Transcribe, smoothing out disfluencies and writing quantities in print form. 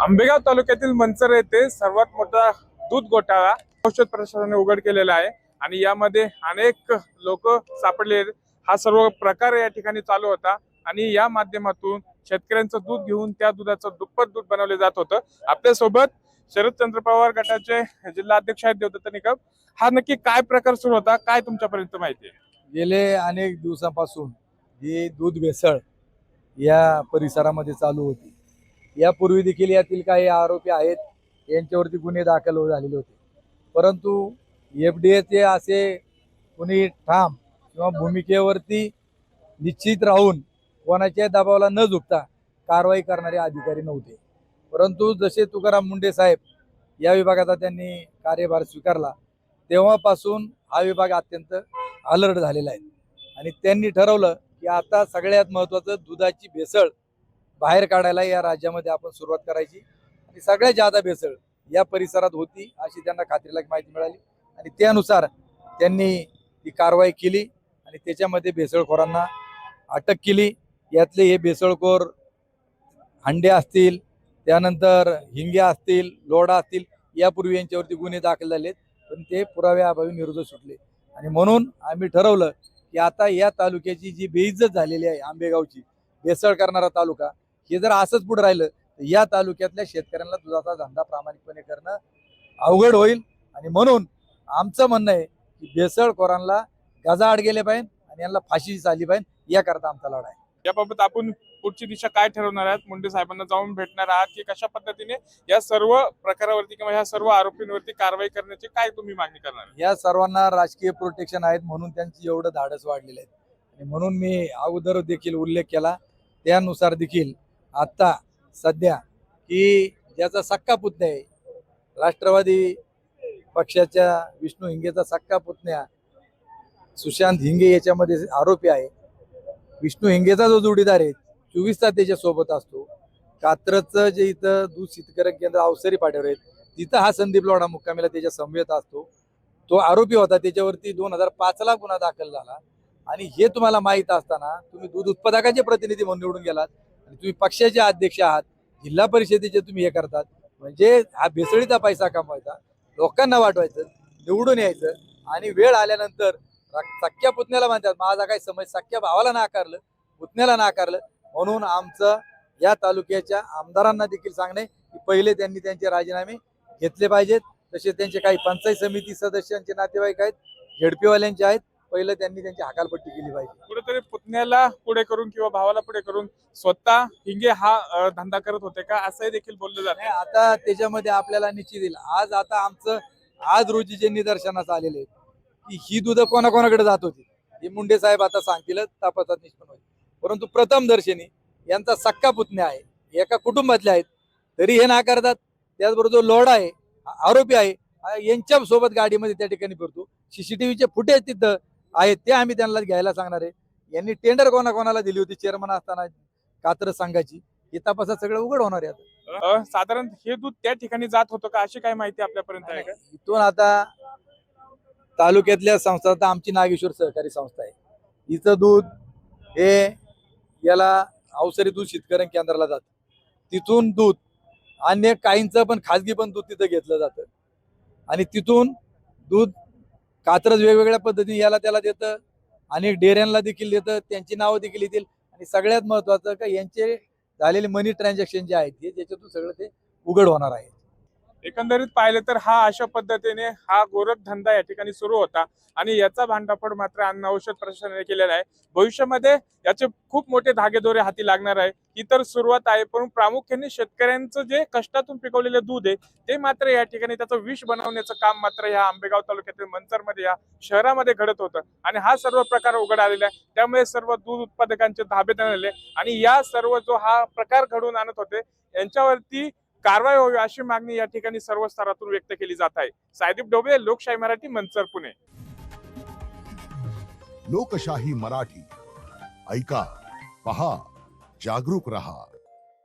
आंबेगाव तालुक्यातील मंचर येथे सर्वात मोठा दूध घोटाळा औषध प्रशासनाने उघड केलेला आहे आणि यामध्ये अनेक लोक सापडले। हा सर्व प्रकार या ठिकाणी चालू होता आणि या माध्यमातून शेतकऱ्यांचं दूध घेऊन त्या दुधाचं दुप्पट दूध बनवले जात होतं। आपल्या सोबत शरदचंद्र पवार गटाचे जिल्हा अध्यक्ष आहेत देवदत्त निकम। हा नक्की काय प्रकार सुरू होता, काय तुमच्यापर्यंत माहिती आहे? गेले अनेक दिवसांपासून ही दूध भेसळ या परिसरामध्ये चालू होती। यापूर्वी देखील यातील काही आरोपी आहेत, यांच्यावरती गुन्हे दाखल झालेले होते, परंतु एफडीएचे असे कुणी ठाम किंवा भूमिकेवरती निश्चित राहून कोणाच्या दबावाला न झुकता कारवाई करणारे अधिकारी नव्हते। परंतु जसे तुकाराम मुंडे साहेब या विभागाचा त्यांनी कार्यभार स्वीकारला तेव्हापासून हा विभाग अत्यंत अलर्ट झालेला आहे आणि त्यांनी ठरवलं की आता सगळ्यात महत्त्वाचं दुधाची भेसळ बाहेर काढायला या राज्यामध्ये आपण सुरुवात करायची आणि सगळ्यात जादा भेसळ या परिसरात होती अशी त्यांना खात्रीलायक माहिती मिळाली आणि त्यानुसार त्यांनी ती कारवाई केली आणि त्याच्यामध्ये भेसळखोरांना अटक केली। यातले हे भेसळखोर हंडे असतील, त्यानंतर हिंगे असतील, लोढा असतील, यापूर्वी यांच्यावरती गुन्हे दाखल झालेत, पण ते पुराव्याअभावी निरुद्ध सुटले आणि म्हणून आम्ही ठरवलं की आता या तालुक्याची जी बेइज्जत झालेली आहे, आंबेगावची भेसळ करणारा तालुका, हे जर असंच पुढे राहिलं तर या तालुक्यातल्या शेतकऱ्यांना दुधाचा धंदा प्रामाणिकपणे करणं अवघड होईल आणि म्हणून आमचं म्हणणं आहे की भेसळखोरांना गजाआड गेले पाहिजे आणि यांना फाशी झाली पाहिजे, याकरता आमचा लढा आहे। याबाबत आपण पुढची दिशा काय ठरवणार आहात? मुंडे साहेबांना जाऊन भेटणार आहात की कशा पद्धतीने या सर्व प्रकारावरती किंवा या सर्व आरोपींवरती कारवाई करण्याची काय तुम्ही मागणी करणार? या सर्वांना राजकीय प्रोटेक्शन आहेत म्हणून त्यांची एवढं धाडस वाढलेलं आहे आणि म्हणून मी अगोदर देखील उल्लेख केला त्यानुसार देखील आता सध्या की ज्याचा सक्का पुतण्या आहे, राष्ट्रवादी पक्षाच्या विष्णू हिंगेचा सक्का पुतण्या सुशांत हिंगे याच्यामध्ये आरोपी आहे। विष्णू हिंगेचा जो जोडीदार आहे 24 तास त्याच्या सोबत असतो। कात्रजचं जे इथं दूध शीतकरण केंद्र अवसरी पाट्यावर आहेत तिथं हा संदीप लोढा मुक्कामीला त्याच्या समवेत असतो, तो आरोपी होता। त्याच्यावरती 2005 ला गुन्हा दाखल झाला आणि हे तुम्हाला माहित असताना तुम्ही दूध उत्पादकाचे प्रतिनिधी म्हणून निवडून गेलात आणि तुम्ही पक्षाचे अध्यक्ष आहात, जिल्हा परिषदेचे तुम्ही हे करतात, म्हणजे हा भेसळीचा पैसा कमवायचा, लोकांना वाटवायचं, निवडून यायचं आणि वेळ आल्यानंतर सख्या पुतण्याला म्हणतात माझा काय समज, सख्या भावाला नाकारलं, पुतण्याला नाकारलं। म्हणून आमचं या तालुक्याच्या आमदारांना देखील सांगणे की पहिले त्यांनी त्यांचे राजीनामे घेतले पाहिजेत। तसे त्यांचे काही पंचायत समिती सदस्यांचे नातेवाईक आहेत, झेडपीवाल्यांचे आहेत, पहिलं त्यांनी त्यांची हकालपट्टी केली पाहिजे। कुठेतरी पुतण्याला पुढे करून किंवा भावाला पुढे करून स्वतः हिंगे हा धंदा करत होते का, असंही देखील बोललं जातं। आता त्याच्यामध्ये आपल्याला निश्चित येईल आज आता आमचं आज रोजी जे निदर्शनास आलेले आहेत की ही दूध कोणाकोणाकडे जात होती हे मुंडे साहेब आता सांगतील, तपासात निष्पन्न होईल। परंतु प्रथम दर्शनी यांचा सक्का पुतण्या आहे, एका कुटुंबातले आहेत, तरी हे नाकारतात। त्याचबरोबर जो लोढा आहे आरोपी आहे यांच्या सोबत गाडीमध्ये त्या ठिकाणी फिरतो, सीसीटीव्हीचे फुटेज तिथं आहेत ते आम्ही त्यांना घ्यायला सांगणार आहे। यांनी टेंडर कोणाकोणाला दिली होती चेअरमन असताना कात्रज संघाची, हे तपासात सगळं उघड होणार आहे। साधारण हे दूध त्या ठिकाणी जात होतं का, अशी काय माहिती आपल्यापर्यंत आहे का? इथून आता तालुक्यातल्या संस्था तर आमची नागेश्वर सहकारी संस्था आहे, हिचं दूध हे याला अवसरी दूध शीतकरण केंद्राला जातं, तिथून दूध अन्य काहींचं पण खाजगी पण दूध तिथं घेतलं जातं आणि तिथून दूध कात्रज वेगवेगळ्या पद्धतीने याला त्याला देतं, अनेक डेऱ्यांना देखील देतं, त्यांची नावं देखील येतील आणि सगळ्यात महत्वाचं का यांचे झालेले मनी ट्रान्झॅक्शन जे आहेत हे त्याच्यातून सगळं ते उघड होणार आहे। एकंदरीत पाहिलं तर हा अशा पद्धतीने हा गोरख धंदा या ठिकाणी सुरू होता आणि याचा भांडाफोड मात्र अन्न औषध प्रशासनाने केलेला आहे। भविष्यामध्ये याचे खूप मोठे धागेदोरे हाती लागणार आहे, ही तर सुरुवात आहे, पण प्रामुख्याने शेतकऱ्यांचं जे कष्टातून पिकवलेलं दूध आहे ते मात्र या ठिकाणी त्याचं विष बनवण्याचं काम मात्र या आंबेगाव तालुक्यातील मंचरमध्ये या शहरामध्ये घडत होतं आणि हा सर्व प्रकार उघड आलेला आहे। त्यामुळे सर्व दूध उत्पादकांचे धाबे झाले आणि या सर्व जो हा प्रकार घडवून आणत होते यांच्यावरती कारवाई व्हावी अशी मागणी या ठिकाणी सर्व स्तरातून व्यक्त केली जात आहे। सायदीप डोबळे, लोकशाही मराठी, मंचर, पुणे। लोकशाही मराठी ऐका, पहा, जागरूक रहा।